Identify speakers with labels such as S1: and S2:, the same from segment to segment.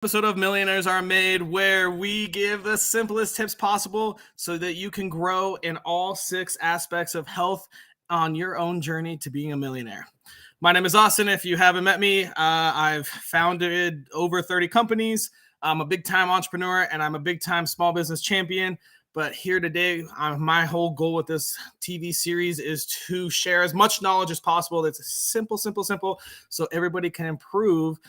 S1: Episode of Millionaires Are Made, where we give the simplest tips possible so that you can grow in all 6 aspects of health on your own journey to being a millionaire. My name is Austin. If you haven't met me, I've founded over 30 companies. I'm a big-time entrepreneur and I'm a big-time small business champion. But here today, my whole goal with this TV series is to share as much knowledge as possible. That's simple, so everybody can improve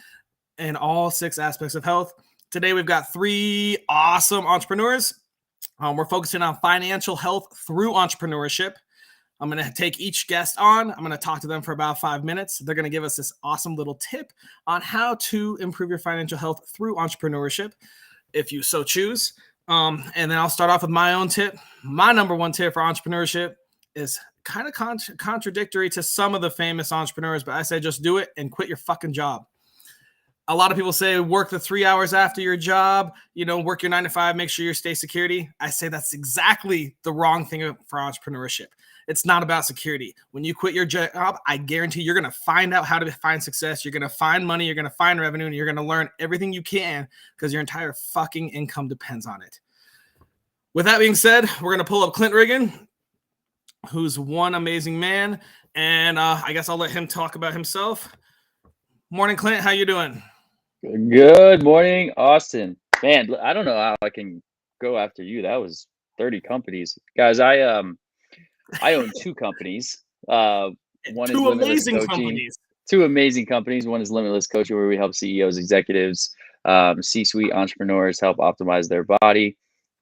S1: in all 6 aspects of health. Today, we've got 3 awesome entrepreneurs. We're focusing on financial health through entrepreneurship. I'm going to take each guest on. I'm going to talk to them for about 5 minutes. They're going to give us this awesome little tip on how to improve your financial health through entrepreneurship, if you so choose. And then I'll start off with my own tip. My number one tip for entrepreneurship is kind of contradictory to some of the famous entrepreneurs, but I say just do it and quit your fucking job. A lot of people say work the 3 hours after your job, work your 9 to 5, make sure you stay security. I say that's exactly the wrong thing for entrepreneurship. It's not about security. When you quit your job, I guarantee you're going to find out how to find success. You're going to find money. You're going to find revenue, and you're going to learn everything you can because your entire fucking income depends on it. With that being said, we're going to pull up Clint Riggin, who's one amazing man. And I guess I'll let him talk about himself. Morning, Clint. How you doing?
S2: Good morning, Austin. Man, I don't know how I can go after you. That was 30 companies. Guys, I own 2 companies. One is Limitless Coaching.
S1: Companies.
S2: 2 amazing companies. One is Limitless Coaching, where we help CEOs, executives, C-suite entrepreneurs help optimize their body.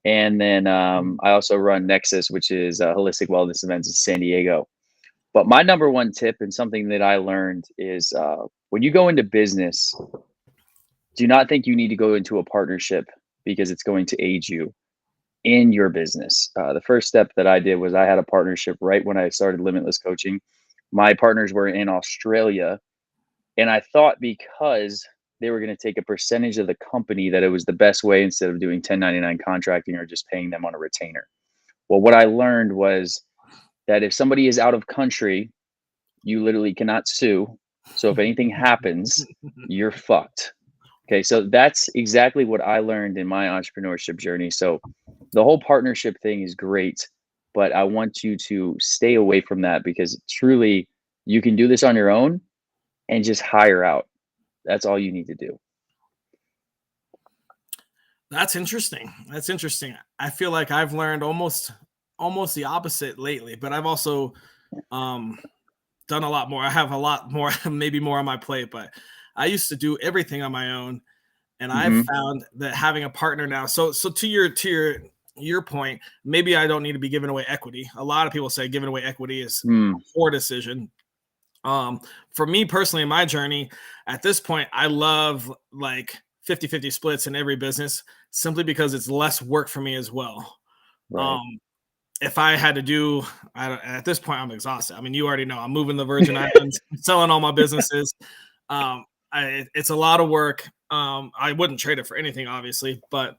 S2: And then I also run Nexus, which is holistic wellness events in San Diego. But my number one tip and something that I learned is when you go into business, do not think you need to go into a partnership because it's going to aid you in your business. The first step that I did was I had a partnership right when I started Limitless Coaching. My partners were in Australia, and I thought because they were going to take a percentage of the company that it was the best way instead of doing 1099 contracting or just paying them on a retainer. Well, what I learned was that if somebody is out of country, you literally cannot sue. So if anything happens, you're fucked. Okay, so that's exactly what I learned in my entrepreneurship journey. So the whole partnership thing is great, but I want you to stay away from that because truly you can do this on your own and just hire out. That's all you need to do.
S1: That's interesting. I feel like I've learned almost the opposite lately, but I've also done a lot more. I have a lot more, maybe more on my plate, but I used to do everything on my own, and I've found that having a partner now. So to your point, maybe I don't need to be giving away equity. A lot of people say giving away equity is a poor decision. For me personally, in my journey, at this point, I love like 50-50 splits in every business simply because it's less work for me as well. Right. If I had to do, at this point, I'm exhausted. I mean, you already know I'm moving the Virgin Islands, selling all my businesses. It's a lot of work. I wouldn't trade it for anything, obviously, but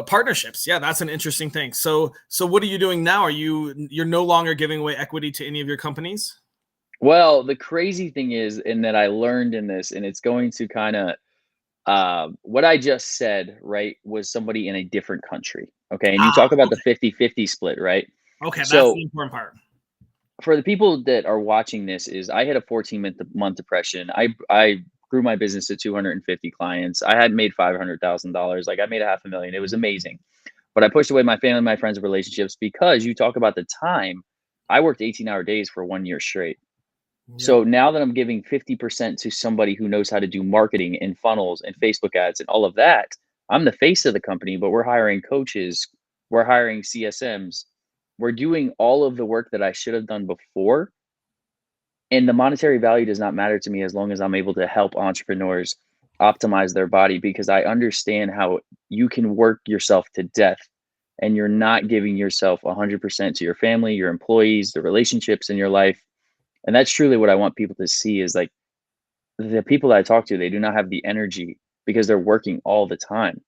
S1: partnerships, yeah, that's an interesting thing. So what are you doing now? You're no longer giving away equity to any of your companies?
S2: Well, the crazy thing is, and that I learned in this, and it's going to kind of what I just said, right, was somebody in a different country. Okay. And you talk about the 50-50 split, right?
S1: Okay.
S2: So
S1: that's the important part.
S2: For the people that are watching this, is I had a 14-month depression. I grew my business to 250 clients. I had made $500,000. Like I made $500,000. It was amazing. But I pushed away my family, my friends, relationships because you talk about the time. I worked 18-hour days for 1 year straight. Yep. So now that I'm giving 50% to somebody who knows how to do marketing and funnels and Facebook ads and all of that, I'm the face of the company, but we're hiring coaches, we're hiring CSMs, we're doing all of the work that I should have done before. And the monetary value does not matter to me as long as I'm able to help entrepreneurs optimize their body, because I understand how you can work yourself to death and you're not giving yourself 100% to your family, your employees, the relationships in your life. And that's truly what I want people to see, is like the people that I talk to, they do not have the energy because they're working all the time.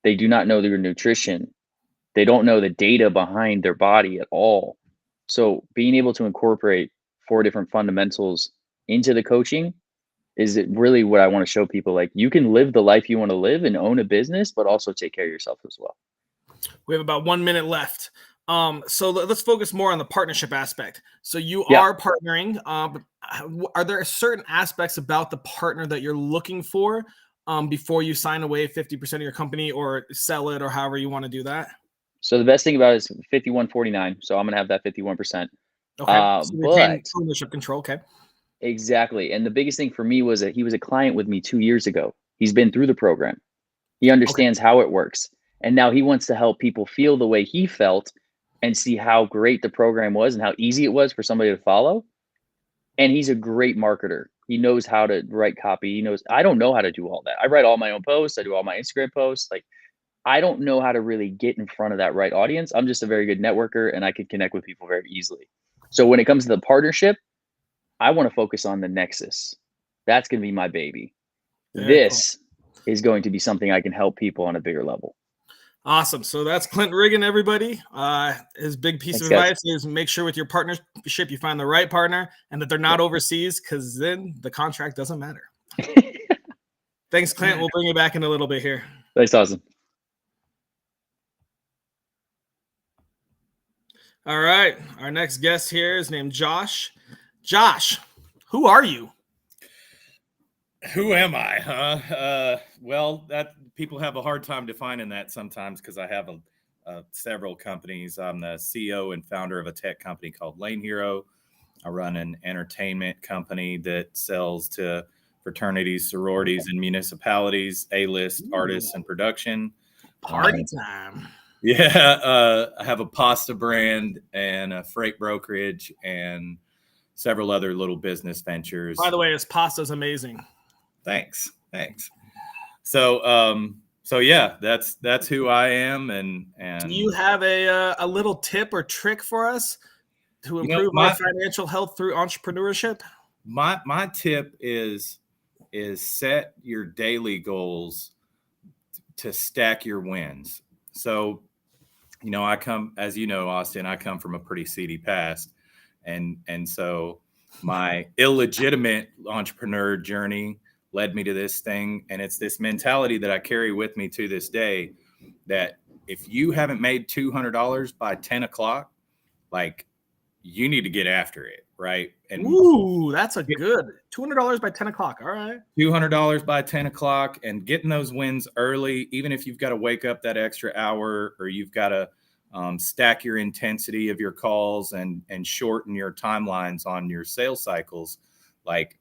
S2: They do not know their nutrition. They don't know the data behind their body at all. So being able to incorporate 4 different fundamentals into the coaching is it really what I want to show people. Like, you can live the life you want to live and own a business, but also take care of yourself as well.
S1: We have about 1 minute left. So let's focus more on the partnership aspect. So you
S2: Yeah.
S1: are partnering. But are there certain aspects about the partner that you're looking for before you sign away 50% of your company or sell it, or however you want to do that?
S2: So the best thing about it is 51-49. So I'm gonna have that 51%.
S1: Okay. So retain
S2: But
S1: ownership control. Okay.
S2: exactly. And the biggest thing for me was that he was a client with me 2 years ago. He's been through the program. He
S1: Okay.
S2: understands how it works. And now he wants to help people feel the way he felt and see how great the program was and how easy it was for somebody to follow. And he's a great marketer. He knows how to write copy. He knows, I don't know how to do all that. I write all my own posts. I do all my Instagram posts. Like, I don't know how to really get in front of that right audience. I'm just a very good networker and I can connect with people very easily. So when it comes to the partnership, I want to focus on the nexus. That's going to be my baby.
S1: Very cool.
S2: This is going to be something I can help people on a bigger level.
S1: Awesome. So that's Clint Riggin, everybody. His big piece
S2: Thanks,
S1: of
S2: guys.
S1: advice is make sure with your partnership you find the right partner and that they're not overseas, because then the contract doesn't matter. Thanks, Clint. We'll bring you back in a little bit here.
S2: Thanks, awesome.
S1: All right. Our next guest here is named Josh. Josh, who are you?
S3: Who am I, huh? Well, that people have a hard time defining that sometimes because I have several companies. I'm the CEO and founder of a tech company called Lane Hero. I run an entertainment company that sells to fraternities, sororities, and municipalities, A-list artists and production.
S1: Party time.
S3: Yeah, I have a pasta brand and a freight brokerage and several other little business ventures.
S1: By the way, his pasta's amazing.
S3: Thanks. So yeah, that's who I am. And
S1: do you have a little tip or trick for us to improve our financial health through entrepreneurship?
S3: My tip is set your daily goals to stack your wins. So, I come, as you know, Austin, I come from a pretty seedy past. And so my illegitimate entrepreneur journey led me to this thing. And it's this mentality that I carry with me to this day, that if you haven't made $200 by 10 o'clock, like, you need to get after it. Right. And
S1: ooh, that's a good $200 by 10 o'clock. All right.
S3: $200 by 10 o'clock and getting those wins early, even if you've got to wake up that extra hour or you've got to stack your intensity of your calls and shorten your timelines on your sales cycles. Like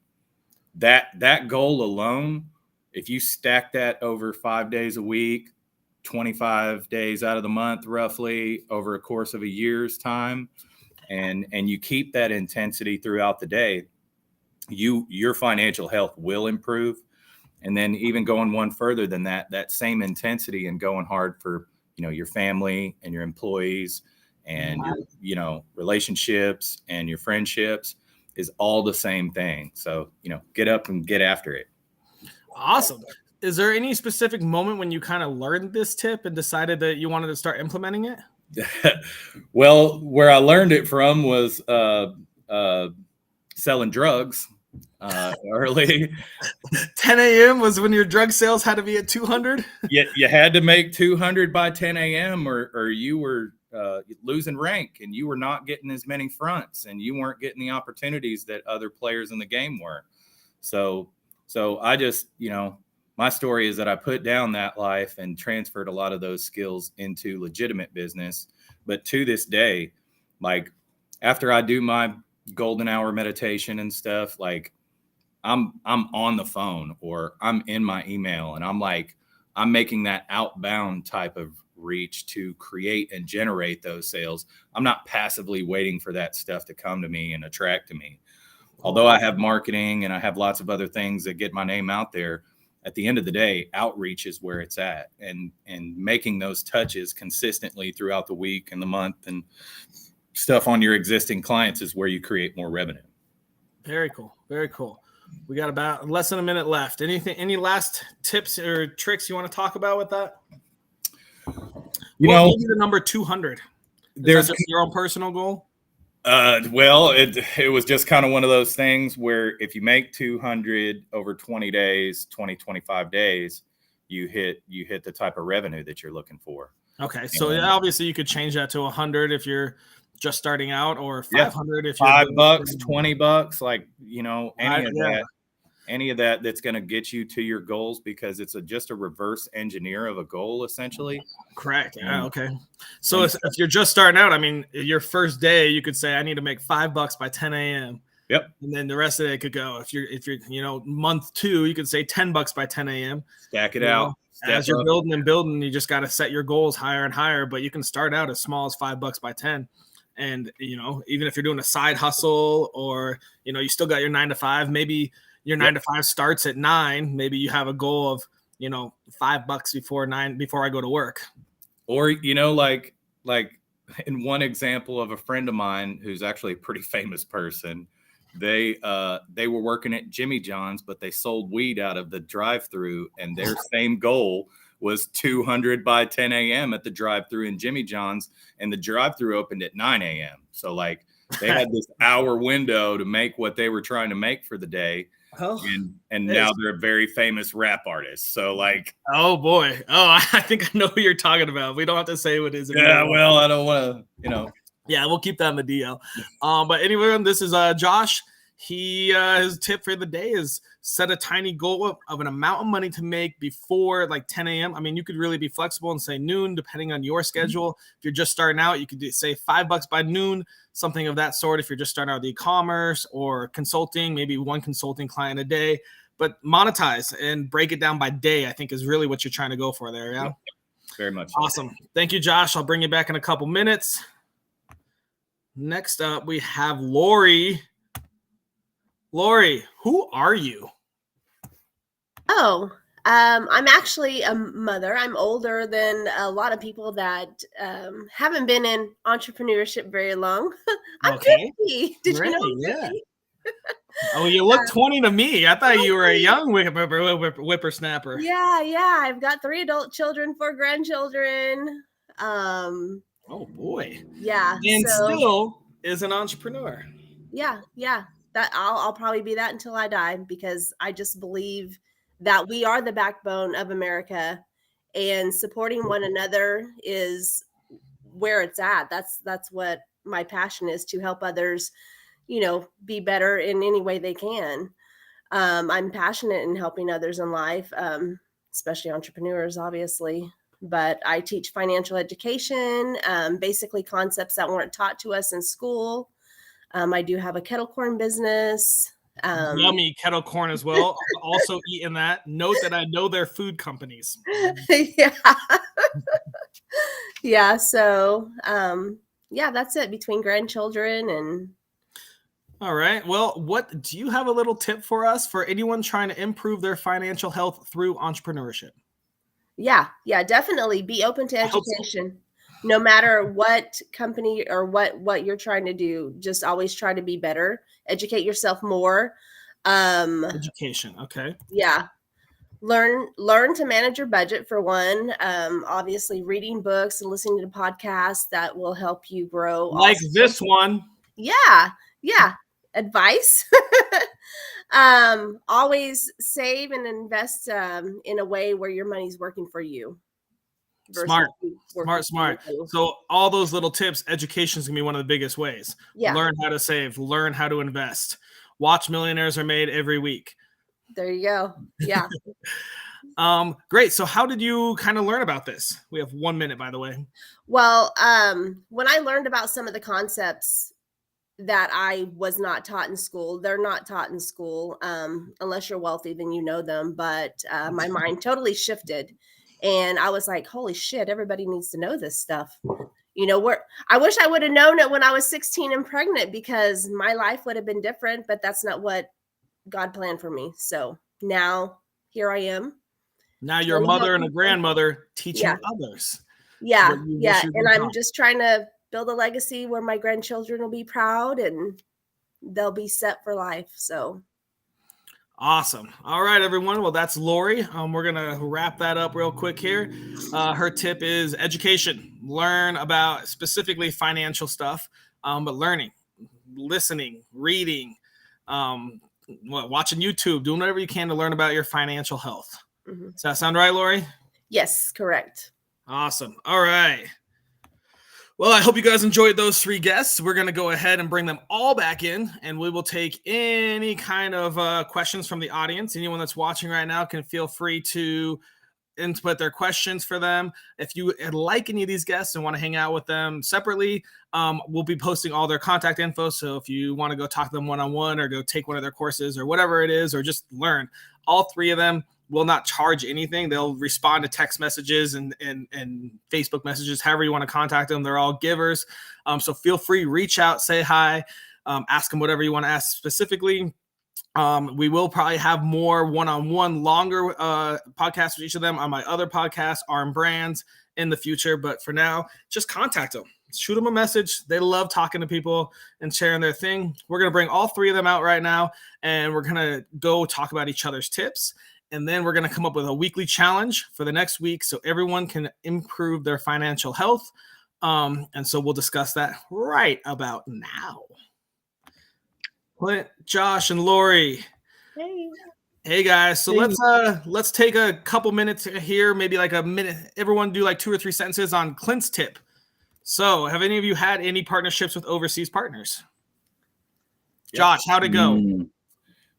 S3: that goal alone, if you stack that over 5 days a week, 25 days out of the month, roughly over a course of a year's time, and you keep that intensity throughout the day, your financial health will improve. And then even going one further than that same intensity and going hard for, your family and your employees and your, relationships and your friendships is all the same thing. So, get up and get after it.
S1: Awesome. Is there any specific moment when you kind of learned this tip and decided that you wanted to start implementing it?
S3: Well, where I learned it from was selling drugs early.
S1: 10 a.m. was when your drug sales had to be at 200?
S3: Yeah, you had to make 200 by 10 a.m. or you were losing rank and you were not getting as many fronts and you weren't getting the opportunities that other players in the game were. So I just, my story is that I put down that life and transferred a lot of those skills into legitimate business. But to this day, like after I do my golden hour meditation and stuff, like I'm on the phone or I'm in my email and I'm making that outbound type of reach to create and generate those sales. I'm not passively waiting for that stuff to come to me and attract to me. Although I have marketing and I have lots of other things that get my name out there, at the end of the day, outreach is where it's at, and making those touches consistently throughout the week and the month and stuff on your existing clients is where you create more revenue.
S1: Very cool. Very cool. We got about less than a minute left. Any last tips or tricks you want to talk about with that?
S3: Maybe
S1: the number 200. Is
S3: there's
S1: that just your own personal goal?
S3: Well, it was just kind of one of those things where if you make 200 over 20 days, 25 days, you hit the type of revenue that you're looking for.
S1: Okay. So obviously you could change that to 100 if you're just starting out, or 500 if you're
S3: $5, $20, like, any of that that's going to get you to your goals, because it's just a reverse engineer of a goal, essentially.
S1: Correct. Yeah. Okay. So if you're just starting out, I mean, your first day, you could say, I need to make $5 by 10 a.m.
S3: Yep.
S1: And then the rest of the day could go. If you're month 2, you could say $10 by 10 a.m.
S3: Stack it out.
S1: As you're building and building, you just got to set your goals higher and higher, but you can start out as small as $5 by 10. And, even if you're doing a side hustle, or, you still got your 9 to 5, maybe your 9 to 5 starts at 9. Maybe you have a goal of, $5 before 9, before I go to work.
S3: Or, like in one example of a friend of mine who's actually a pretty famous person, they were working at Jimmy John's, but they sold weed out of the drive-through, and their same goal was 200 by 10 a.m. at the drive-through in Jimmy John's, and the drive-through opened at 9 a.m. So like they had this hour window to make what they were trying to make for the day. Oh, and now they're a very famous rap artist. So like,
S1: oh boy. Oh, I think I know who you're talking about. We don't have to say what it is.
S3: Yeah, well, I don't want to,
S1: Yeah, we'll keep that in the DL. But anyway, this is Josh. His tip for the day is set a tiny goal of an amount of money to make before like 10 a.m. I mean, you could really be flexible and say noon, depending on your schedule. If you're just starting out, you could say $5 by noon, something of that sort. If you're just starting out with e-commerce or consulting, maybe one consulting client a day. But monetize and break it down by day, I think, is really what you're trying to go for there. Yeah,
S3: very much.
S1: Awesome. Thank you, Josh. I'll bring you back in a couple minutes. Next up, we have Lori. Lori, who are you?
S4: Oh, I'm actually a mother. I'm older than a lot of people that haven't been in entrepreneurship very long. I'm 50. Did you know?
S1: Yeah. Oh, you look 20 to me. I thought you were a young whippersnapper.
S4: Yeah. I've got 3 adult children, 4 grandchildren.
S1: Oh boy.
S4: Yeah.
S1: And still is an entrepreneur.
S4: Yeah. That I'll probably be that until I die, because I just believe that we are the backbone of America, and supporting one another is where it's at. That's what my passion is, to help others, be better in any way they can. I'm passionate in helping others in life, especially entrepreneurs, obviously. But I teach financial education, basically concepts that weren't taught to us in school. I do have a kettle corn business.
S1: Yummy kettle corn as well. Also eating that. Note that I know their food companies.
S4: Yeah. Yeah. So, that's it, between grandchildren and.
S1: All right. Well, what do you have a little tip for us for anyone trying to improve their financial health through entrepreneurship?
S4: Yeah, definitely be open to education. No matter what company or what you're trying to do, just always try to be better. Educate yourself more.
S1: Education. Okay.
S4: Yeah. Learn to manage your budget, for one. Obviously reading books and listening to podcasts that will help you grow.
S1: Like also. This one.
S4: Yeah. Advice. Always save and invest in a way where your money's working for you.
S1: Smart. So all those little tips, education is going to be one of the biggest ways.
S4: Yeah.
S1: Learn how to save, learn how to invest. Watch Millionaires Are Made every week.
S4: There you go. Yeah.
S1: Great. So how did you kind of learn about this? We have 1 minute, by the way.
S4: Well, when I learned about some of the concepts that I was not taught in school, they're not taught in school. Unless you're wealthy, then you know them. But my mind totally shifted. And I was like, holy shit, everybody needs to know this stuff. I wish I would have known it when I was 16 and pregnant, because my life would have been different, but that's not what God planned for me. So now here I am.
S1: Now you're a mother and a grandmother teaching others.
S4: Yeah. And I'm just trying to build a legacy where my grandchildren will be proud and they'll be set for life. So.
S1: Awesome. All right, everyone. Well, that's Lori. We're going to wrap that up real quick here. Her tip is education. Learn about specifically financial stuff, but learning. listening, reading, watching YouTube, doing whatever you can to learn about your financial health.
S4: Mhm.
S1: Does that sound right, Lori?
S4: Yes, correct.
S1: Awesome. All right. Well, I hope you guys enjoyed those 3 guests. We're going to go ahead and bring them all back in, and we will take any kind of questions from the audience. Anyone that's watching right now can feel free to input their questions for them. If you like any of these guests and want to hang out with them separately, we'll be posting all their contact info. So if you want to go talk to them one-on-one or go take one of their courses or whatever it is, or just learn, all 3 of them will not charge anything. They'll respond to text messages and Facebook messages, however you want to contact them. They're all givers. So feel free, reach out, say hi, ask them whatever you want to ask specifically. We will probably have more one-on-one longer podcasts with each of them on my other podcast, Arm Brands, in the future. But for now, just contact them. Shoot them a message. They love talking to people and sharing their thing. We're going to bring all 3 of them out right now, and we're going to go talk about each other's tips. And then we're going to come up with a weekly challenge for the next week so everyone can improve their financial health. And so we'll discuss that right about now. Clint, Josh, and Lori. Hey guys. So let's take a couple minutes here, maybe like a minute. Everyone do like 2 or 3 sentences on Clint's tip. So have any of you had any partnerships with overseas partners? Yep. Josh, how'd it go?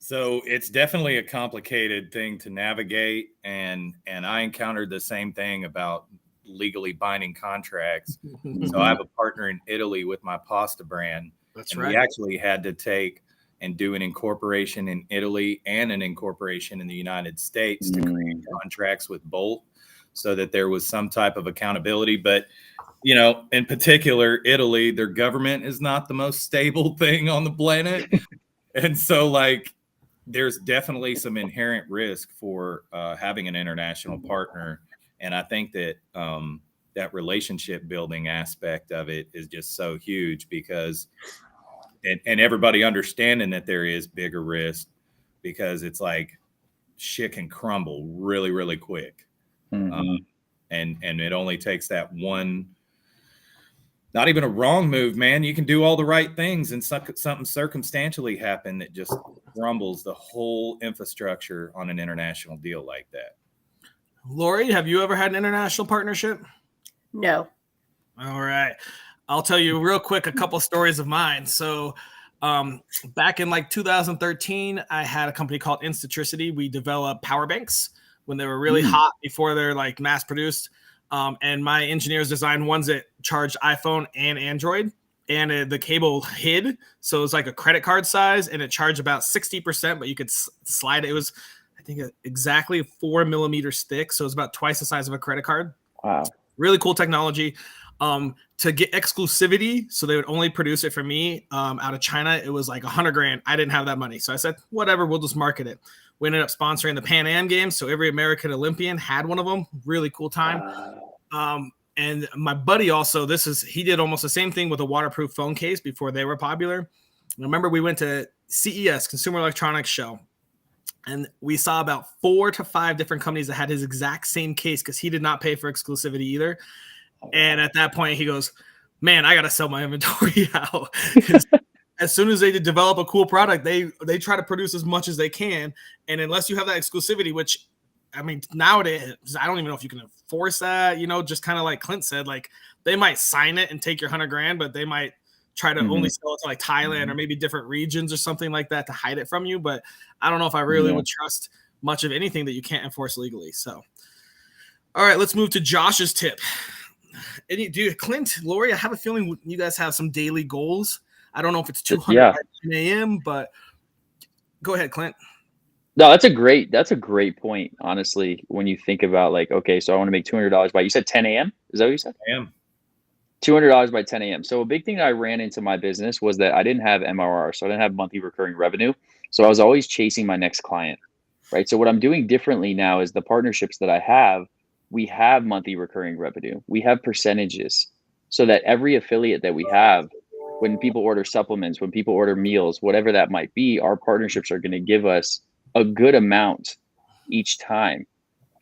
S3: So it's definitely a complicated thing to navigate, and I encountered the same thing about legally binding contracts. So I have a partner in Italy with my pasta brand.
S1: That's
S3: and
S1: right.
S3: We actually had to take and do an incorporation in Italy and an incorporation in the United States to create contracts with both, so that there was some type of accountability. But in particular, Italy, their government is not the most stable thing on the planet, and so there's definitely some inherent risk for having an international partner. And I think that that relationship building aspect of it is just so huge, because and everybody understanding that there is bigger risk, because it's like shit can crumble really, really quick. And it only takes that one, not even a wrong move, man. You can do all the right things and something circumstantially happen that just crumbles the whole infrastructure on an international deal like that.
S1: Lori, have you ever had an international partnership?
S4: No.
S1: All right. I'll tell you real quick a couple stories of mine. So back in 2013, I had a company called Instatricity. We developed power banks when they were really hot before they're mass produced. And my engineers designed ones that charged iPhone and Android, and the cable hid. So it was like a credit card size, and it charged about 60%, but you could slide it. It was, I think, exactly 4 millimeters thick. So it was about twice the size of a credit card.
S2: Wow.
S1: Really cool technology. To get exclusivity, so they would only produce it for me out of China, it was like $100,000. I didn't have that money. So I said, whatever, we'll just market it. We ended up sponsoring the Pan Am Games, so every American Olympian had one of them. Really cool time. And my buddy also, he did almost the same thing with a waterproof phone case before they were popular. I remember we went to CES, Consumer Electronics Show, and we saw about 4 to 5 different companies that had his exact same case, because he did not pay for exclusivity either. And at that point, he goes, man, I got to sell my inventory out. As soon as they develop a cool product, they try to produce as much as they can. And unless you have that exclusivity, which, I mean, nowadays, I don't even know if you can enforce that, just kind of like Clint said, they might sign it and take your $100,000, but they might try to only sell it to Thailand or maybe different regions or something like that to hide it from you. But I don't know if I really would trust much of anything that you can't enforce legally. So, all right, let's move to Josh's tip. Clint, Lori, I have a feeling you guys have some daily goals. I don't know if it's 200 by 10 a.m., but go ahead, Clint.
S2: No, that's a great point, honestly, when you think about okay, so I want to make $200 by, you said 10 a.m.? Is that what you said?
S3: I am.
S2: $200 by 10 a.m. So a big thing that I ran into my business was that I didn't have MRR, so I didn't have monthly recurring revenue. So I was always chasing my next client, right? So what I'm doing differently now is the partnerships that I have, we have monthly recurring revenue. We have percentages, so that every affiliate that we have, when people order supplements, when people order meals, whatever that might be, our partnerships are going to give us a good amount each time.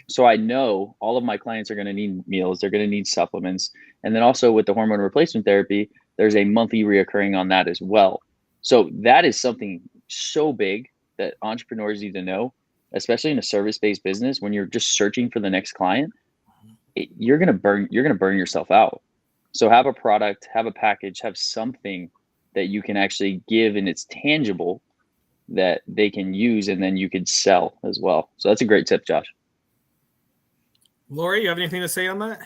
S2: So I know all of my clients are going to need meals. They're going to need supplements. And then also with the hormone replacement therapy, there's a monthly reoccurring on that as well. So that is something so big that entrepreneurs need to know, especially in a service-based business. When you're just searching for the next client, you're gonna burn yourself out. So have a product, have a package, have something that you can actually give, and it's tangible that they can use, and then you could sell as well. So that's a great tip, Josh.
S1: Lori, you have anything to say on that?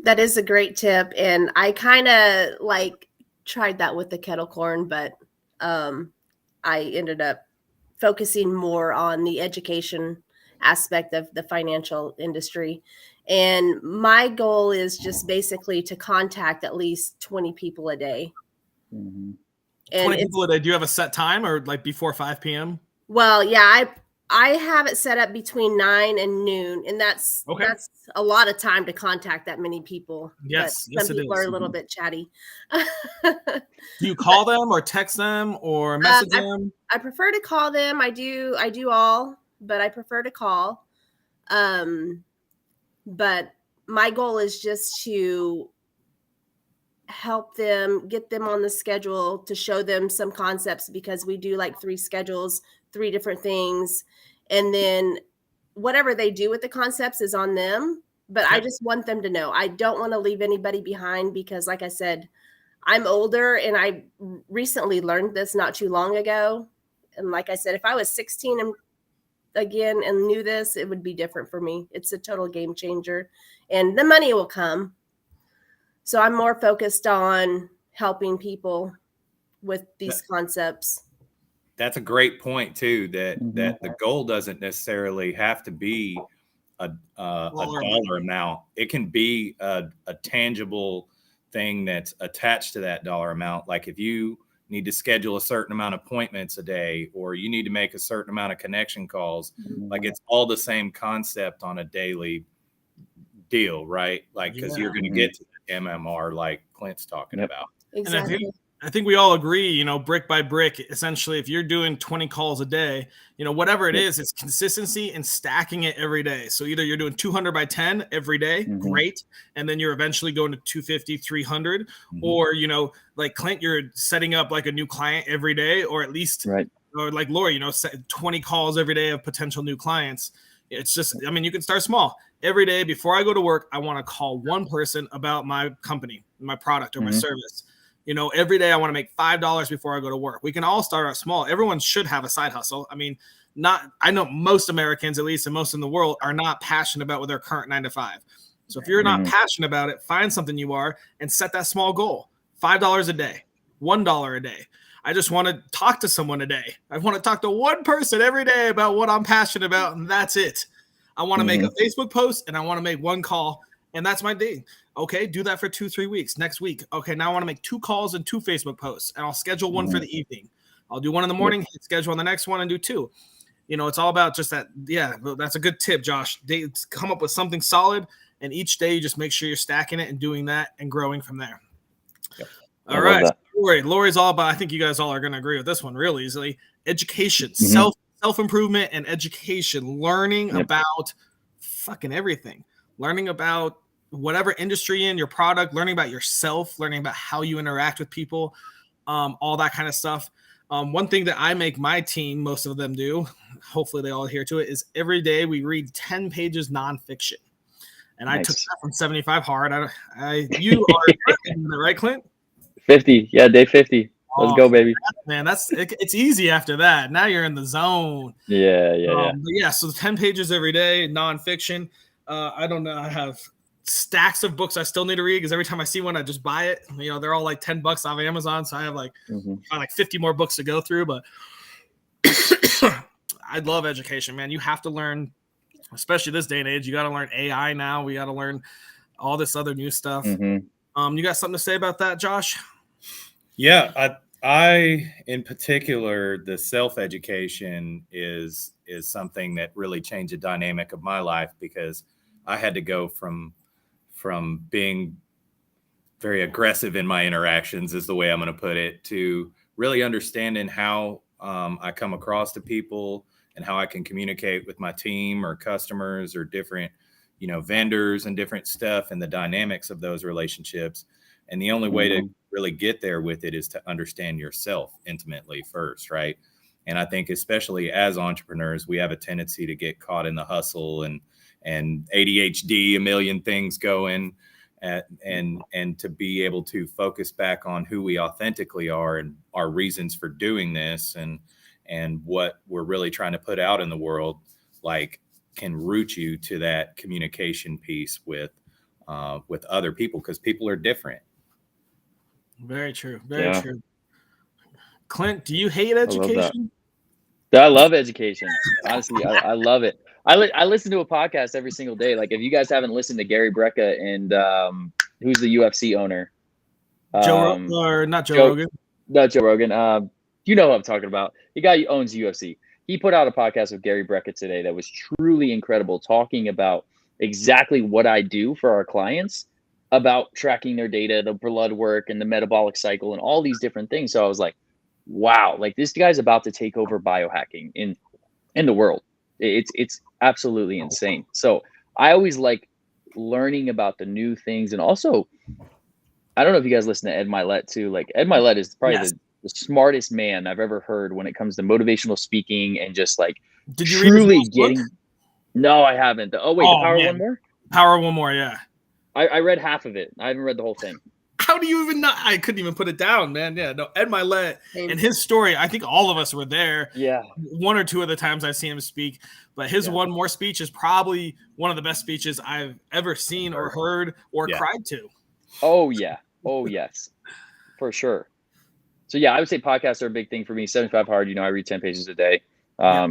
S4: That is a great tip. And I kind of like tried that with the kettle corn, but I ended up focusing more on the education aspect of the financial industry. And my goal is just basically to contact at least 20 people a day.
S2: Mm-hmm.
S4: And
S1: 20 people a day. Do you have a set time or like before 5 p.m.?
S4: Well, yeah, I have it set up between 9 and noon, and that's a lot of time to contact that many people.
S1: Yes,
S4: but some people are a little bit chatty.
S1: Do you call them or text them or message them?
S4: I prefer to call them. I do all, but I prefer to call. But my goal is just to help them, get them on the schedule, to show them some concepts, because we do like 3 schedules, 3 different things. And then whatever they do with the concepts is on them. But I just want them to know. I don't want to leave anybody behind, because like I said, I'm older and I recently learned this not too long ago. And like I said, if I was 16 and again and knew this, it would be different for me. It's a total game changer, and the money will come. So I'm more focused on helping people with these concepts.
S3: That's a great point too, that the goal doesn't necessarily have to be a dollar amount. It can be a tangible thing that's attached to that dollar amount. Like if you need to schedule a certain amount of appointments a day, or you need to make a certain amount of connection calls, like it's all the same concept on a daily deal, right? Like, because you're going to get to the MMR like Clint's talking about.
S4: Exactly.
S1: And I think we all agree, brick by brick, essentially, if you're doing 20 calls a day, whatever it is, it's consistency and stacking it every day. So either you're doing 200 by 10 every day, great. And then you're eventually going to 250, 300, or, like Clint, you're setting up like a new client every day, or at least, or like Lori, 20 calls every day of potential new clients. It's just, you can start small. Every day before I go to work, I want to call one person about my company, my product, or my service. Every day I want to make $5 before I go to work. We can all start out small. Everyone should have a side hustle. I know most Americans, at least, and most in the world, are not passionate about their current 9 to 5. So if you're not passionate about it, find something you are and set that small goal. $5 a day, $1 a day. I just want to talk to someone a day. I want to talk to one person every day about what I'm passionate about, and that's it. I want to make a Facebook post, and I want to make 1 call, and that's my day. Okay, do that for 2-3 weeks. Next week, okay, now I want to make 2 calls and 2 Facebook posts, and I'll schedule 1 for the evening. I'll do 1 in the morning, schedule on the next one, and do 2. It's all about just that. Yeah, that's a good tip, Josh. Come up with something solid, and each day you just make sure you're stacking it and doing that and growing from there.
S3: Yep.
S1: All right, Lori's all about, I think you guys all are going to agree with this one real easily. Education, self-improvement and education, learning about fucking everything, learning about whatever industry in your product, learning about yourself, learning about how you interact with people, all that kind of stuff. One thing that I make my team, most of them do, hopefully they all adhere to it, is every day we read 10 pages nonfiction. And I took that from 75 hard. You are right, Clint?
S2: 50. Yeah, day 50. Let's go, baby.
S1: Man, it's easy after that. Now you're in the zone.
S2: Yeah.
S1: So 10 pages every day, nonfiction. I don't know. I have stacks of books I still need to read, because every time I see one, I just buy it. They're all like $10 off Amazon. So I have like 50 more books to go through. But I love education, man. You have to learn, especially this day and age. You got to learn AI now. We got to learn all this other new stuff. You got something to say about that, Josh?
S3: Yeah, I in particular, the self-education is something that really changed the dynamic of my life, because I had to go from being very aggressive in my interactions, is the way I'm going to put it, to really understanding how I come across to people and how I can communicate with my team or customers or different, vendors and different stuff, and the dynamics of those relationships. And the only way to really get there with it is to understand yourself intimately first, right? And I think especially as entrepreneurs, we have a tendency to get caught in the hustle and ADHD, a million things going, and to be able to focus back on who we authentically are and our reasons for doing this and what we're really trying to put out in the world, like, can root you to that communication piece with other people, because people are different.
S1: Very true. Very true. Clint, do you hate education?
S2: I love education. Honestly, I love it. I listen to a podcast every single day. Like, if you guys haven't listened to Gary Brecka and who's the UFC owner?
S1: Not Joe Rogan.
S2: Not Joe Rogan. You know who I'm talking about. The guy who owns UFC. He put out a podcast with Gary Brecka today that was truly incredible, talking about exactly what I do for our clients, about tracking their data, the blood work, and the metabolic cycle, and all these different things. So I was like, wow, like, this guy's about to take over biohacking in the world. It's absolutely insane. So I always like learning about the new things. And also, I don't know if you guys listen to Ed Milet too. Like, Ed Milet is probably the smartest man I've ever heard when it comes to motivational speaking and just like truly getting. No, I haven't. The Power One More?
S1: Power One More, yeah.
S2: I read half of it. I haven't read the whole thing.
S1: How do you even not? I couldn't even put it down, man. Yeah, no, Ed Milet and his story, I think all of us were there.
S2: Yeah.
S1: One or two of the times I've seen him speak, but his One More speech is probably one of the best speeches I've ever seen or heard or cried to.
S2: Oh, yeah. Oh, yes. For sure. So, yeah, I would say podcasts are a big thing for me. 75 Hard, I read 10 pages a day.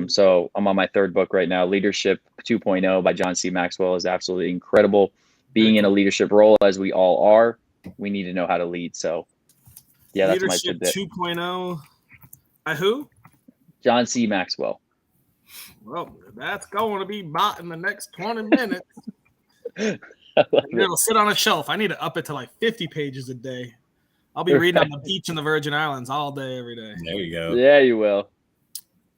S2: So I'm on my third book right now. Leadership 2.0 by John C. Maxwell is absolutely incredible. Being in a leadership role, as we all are, we need to know how to lead. So, yeah, that's my tidbit.
S1: 2.0. By who?
S2: John C. Maxwell.
S1: Well, that's going to be bought in the next 20 minutes. It'll sit on a shelf. I need to up it to like 50 pages a day. I'll be reading on the beach in the Virgin Islands all day, every day.
S3: There you go.
S2: Yeah, you will.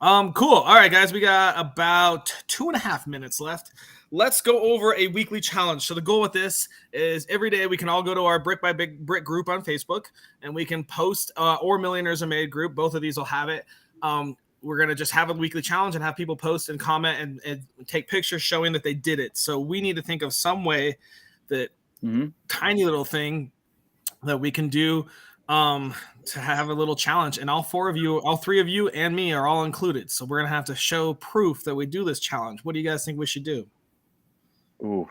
S1: Cool. All right, guys, we got about 2.5 minutes left. Let's go over a weekly challenge. So the goal with this is every day we can all go to our Brick by Brick group on Facebook, and we can post or Millionaires Are Made group. Both of these will have it. We're going to just have a weekly challenge and have people post and comment and take pictures showing that they did it. So we need to think of some way that tiny little thing that we can do to have a little challenge. And all three of you and me are all included. So we're going to have to show proof that we do this challenge. What do you guys think we should do?
S2: Ooh.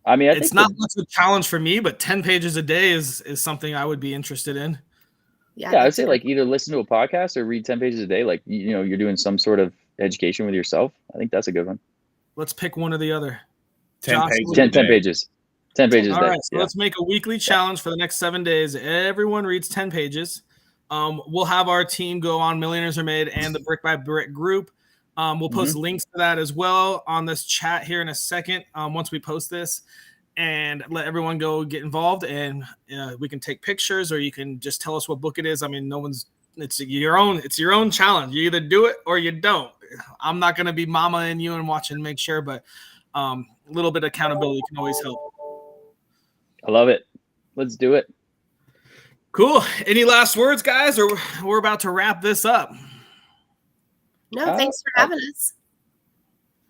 S2: I mean,
S1: it's not much of a challenge for me, but 10 pages a day is something I would be interested in.
S2: Yeah, I'd say like either listen to a podcast or read 10 pages a day. Like, you're doing some sort of education with yourself. I think that's a good one.
S1: Let's pick one or the other.
S3: 10 pages.
S2: 10 pages. 10 pages a day.
S1: All right, so let's make a weekly challenge for the next 7 days. Everyone reads 10 pages. We'll have our team go on Millionaires Are Made and the Brick by Brick group. We'll post links to that as well on this chat here in a second once we post this, and let everyone go get involved. And we can take pictures, or you can just tell us what book it is. I mean, it's your own challenge. You either do it or you don't. I'm not going to be mama-ing you and watching to make sure, but a little bit of accountability can always help.
S2: I love it. Let's do it.
S1: Cool. Any last words, guys, or we're about to wrap this up?
S4: No, thanks for having us.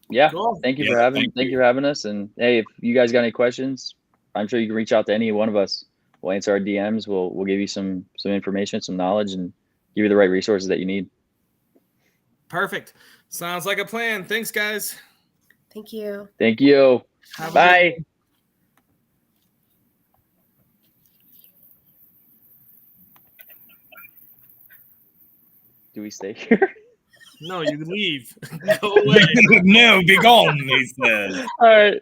S2: Yeah,
S1: cool.
S2: Thank you for having us. And hey, if you guys got any questions, I'm sure you can reach out to any one of us. We'll answer our DMs. We'll give you some information, some knowledge, and give you the right resources that you need.
S1: Perfect. Sounds like a plan. Thanks, guys.
S4: Thank you.
S2: Thank you. Bye. Do we stay here?
S1: No, you leave. Go away.
S3: No, be gone, he says.
S2: All right.